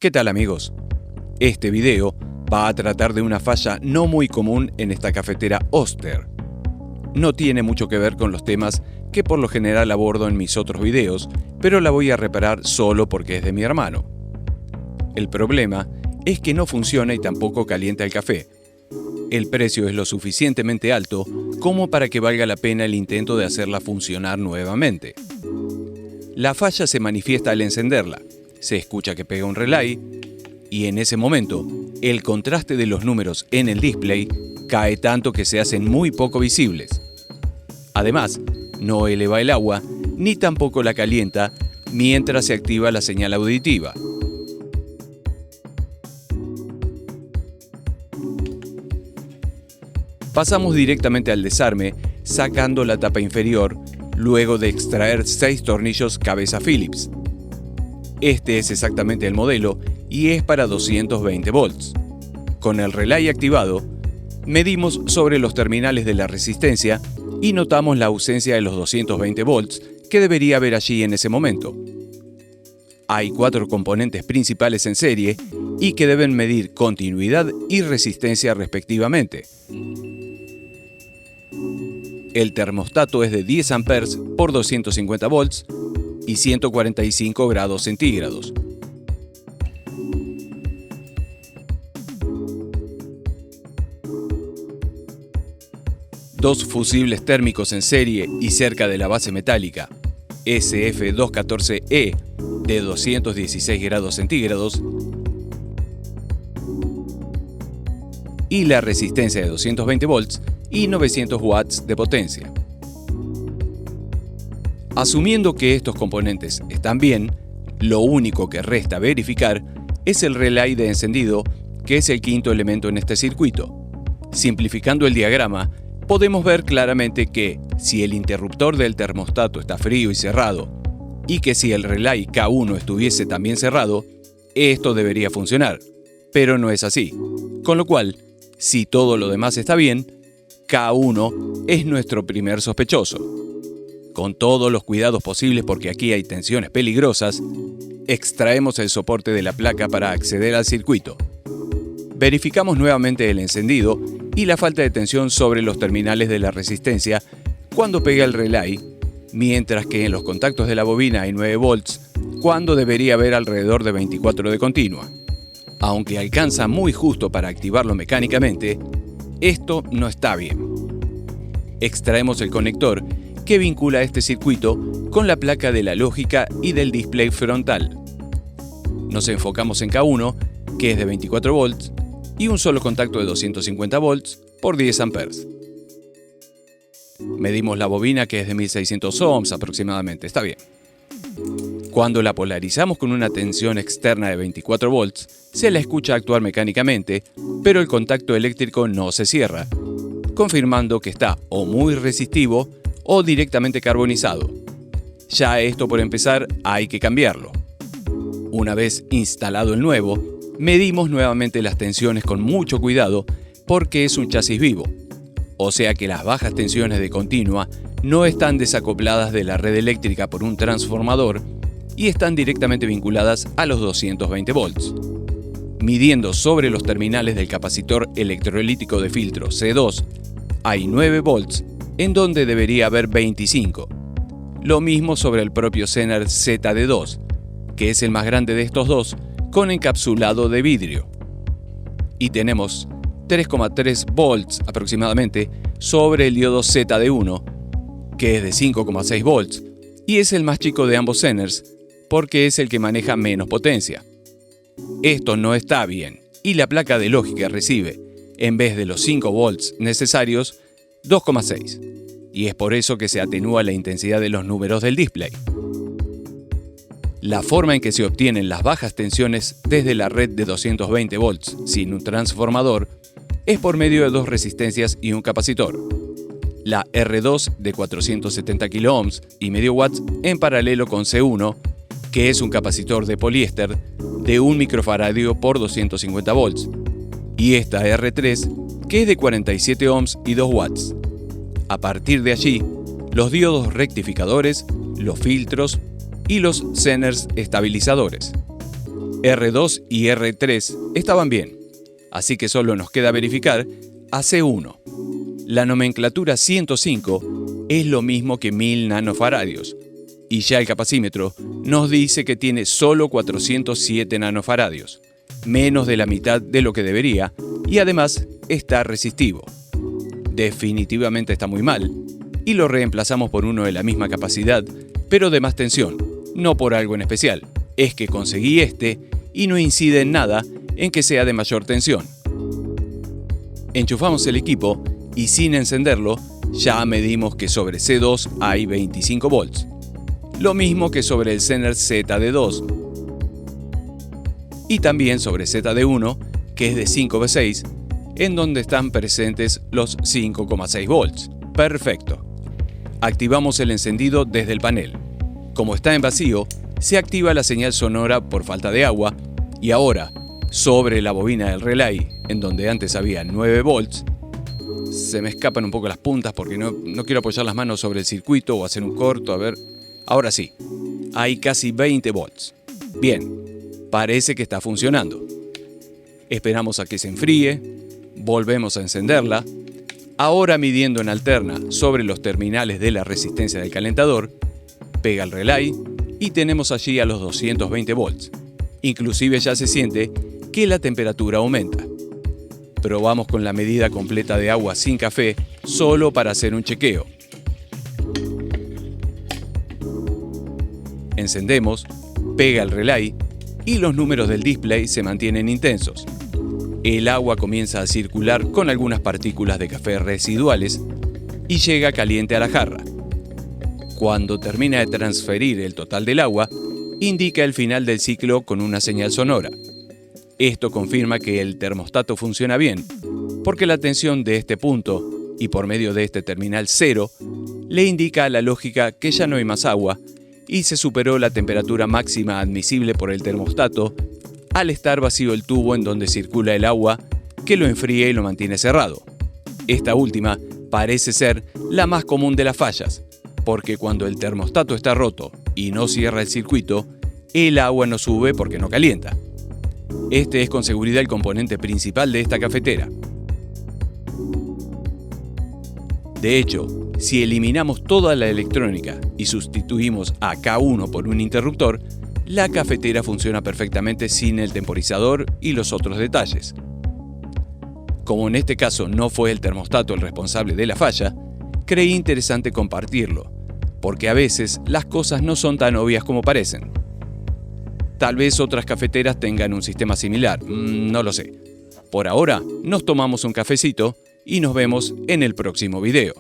¿Qué tal, amigos? Este video va a tratar de una falla no muy común en esta cafetera Oster. No tiene mucho que ver con los temas que por lo general abordo en mis otros videos, pero la voy a reparar solo porque es de mi hermano. El problema es que no funciona y tampoco calienta el café. El precio es lo suficientemente alto como para que valga la pena el intento de hacerla funcionar nuevamente. La falla se manifiesta al encenderla. Se escucha que pega un relay y en ese momento el contraste de los números en el display cae tanto que se hacen muy poco visibles. Además, no eleva el agua ni tampoco la calienta mientras se activa la señal auditiva. Pasamos directamente al desarme sacando la tapa inferior luego de extraer 6 tornillos cabeza Phillips. Este es exactamente el modelo y es para 220 volts. Con el relay activado, medimos sobre los terminales de la resistencia y notamos la ausencia de los 220 volts que debería haber allí en ese momento. Hay 4 componentes principales en serie y que deben medir continuidad y resistencia respectivamente. El termostato es de 10 amperes por 250 volts y 145 grados centígrados. Dos fusibles térmicos en serie y cerca de la base metálica, SF214E de 216 grados centígrados y la resistencia de 220 volts y 900 watts de potencia. Asumiendo que estos componentes están bien, lo único que resta verificar es el relay de encendido, que es el quinto elemento en este circuito. Simplificando el diagrama, podemos ver claramente que si el interruptor del termostato está frío y cerrado, y que si el relay K1 estuviese también cerrado, esto debería funcionar, pero no es así. Con lo cual, si todo lo demás está bien, K1 es nuestro primer sospechoso. Con todos los cuidados posibles porque aquí hay tensiones peligrosas, extraemos el soporte de la placa para acceder al circuito. Verificamos nuevamente el encendido y la falta de tensión sobre los terminales de la resistencia cuando pega el relay, mientras que en los contactos de la bobina hay 9 volts, cuando debería haber alrededor de 24 de continua. Aunque alcanza muy justo para activarlo mecánicamente, esto no está bien. Extraemos el conector que vincula este circuito con la placa de la lógica y del display frontal. Nos enfocamos en K1, que es de 24 volts, y un solo contacto de 250 volts por 10 amperes. Medimos la bobina, que es de 1600 ohms aproximadamente, está bien. Cuando la polarizamos con una tensión externa de 24 volts, se la escucha actuar mecánicamente, pero el contacto eléctrico no se cierra, confirmando que está o muy resistivo o directamente carbonizado. Ya esto por empezar hay que cambiarlo. Una vez instalado el nuevo, medimos nuevamente las tensiones con mucho cuidado porque es un chasis vivo, o sea que las bajas tensiones de continua no están desacopladas de la red eléctrica por un transformador y están directamente vinculadas a los 220 volts. Midiendo sobre los terminales del capacitor electrolítico de filtro C2, hay 9 volts en donde debería haber 25. Lo mismo sobre el propio Zener ZD2, que es el más grande de estos dos, con encapsulado de vidrio. Y tenemos 3,3 volts aproximadamente sobre el diodo ZD1, que es de 5,6 volts, y es el más chico de ambos Zeners, porque es el que maneja menos potencia. Esto no está bien, y la placa de lógica recibe, en vez de los 5 volts necesarios, 2,6, y es por eso que se atenúa la intensidad de los números del display. La forma en que se obtienen las bajas tensiones desde la red de 220 volts sin un transformador es por medio de 2 resistencias y un capacitor. La R2 de 470 kΩ y medio watts en paralelo con C1, que es un capacitor de poliéster de 1 microfaradio por 250 volts, y esta R3, que es de 47 ohms y 2 watts. A partir de allí, los diodos rectificadores, los filtros y los Zeners estabilizadores. R2 y R3 estaban bien, así que solo nos queda verificar a C1. La nomenclatura 105 es lo mismo que 1000 nanofaradios, y ya el capacímetro nos dice que tiene solo 407 nanofaradios, menos de la mitad de lo que debería, y además está resistivo. Definitivamente está muy mal, y lo reemplazamos por uno de la misma capacidad, pero de más tensión, no por algo en especial. Es que conseguí este y no incide en nada en que sea de mayor tensión. Enchufamos el equipo y sin encenderlo ya medimos que sobre C2 hay 25 volts. Lo mismo que sobre el Zener ZD2 y también sobre ZD1, que es de 5V6, en donde están presentes los 5,6 volts. Perfecto. Activamos el encendido desde el panel. Como está en vacío, se activa la señal sonora por falta de agua y ahora, sobre la bobina del relay, en donde antes había 9 volts, se me escapan un poco las puntas porque no quiero apoyar las manos sobre el circuito o hacer un corto, a ver. Ahora sí, hay casi 20 volts. Bien, parece que está funcionando. Esperamos a que se enfríe, volvemos a encenderla. Ahora midiendo en alterna sobre los terminales de la resistencia del calentador, pega el relay y tenemos allí a los 220 volts. Inclusive ya se siente que la temperatura aumenta. Probamos con la medida completa de agua sin café solo para hacer un chequeo. Encendemos, pega el relay y los números del display se mantienen intensos. El agua comienza a circular con algunas partículas de café residuales y llega caliente a la jarra. Cuando termina de transferir el total del agua, indica el final del ciclo con una señal sonora. Esto confirma que el termostato funciona bien, porque la tensión de este punto y por medio de este terminal 0 le indica a la lógica que ya no hay más agua y se superó la temperatura máxima admisible por el termostato al estar vacío el tubo en donde circula el agua que lo enfría y lo mantiene cerrado. Esta última parece ser la más común de las fallas, porque cuando el termostato está roto y no cierra el circuito, el agua no sube porque no calienta. Este es con seguridad el componente principal de esta cafetera. De hecho, si eliminamos toda la electrónica y sustituimos a K1 por un interruptor, la cafetera funciona perfectamente sin el temporizador y los otros detalles. Como en este caso no fue el termostato el responsable de la falla, creí interesante compartirlo, porque a veces las cosas no son tan obvias como parecen. Tal vez otras cafeteras tengan un sistema similar, no lo sé. Por ahora, nos tomamos un cafecito y nos vemos en el próximo video.